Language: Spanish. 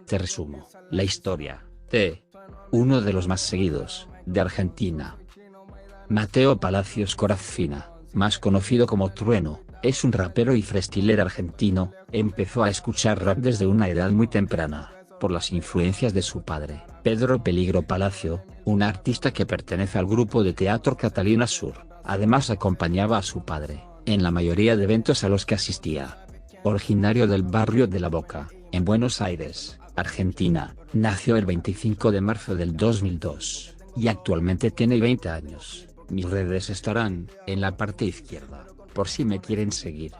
Te resumo la historia de uno de los más seguidos de Argentina. Mateo Palacios Corazfina, más conocido como Trueno, es un rapero y freestyler argentino. Empezó a escuchar rap desde una edad muy temprana, por las influencias de su padre, Pedro Peligro Palacio, un artista que pertenece al grupo de teatro Catalina Sur. Además acompañaba a su padre en la mayoría de eventos a los que asistía. Originario del barrio de La Boca, en Buenos Aires, Argentina, nació el 25 de marzo del 2002, y actualmente tiene 20 años. Mis redes estarán en la parte izquierda, por si me quieren seguir.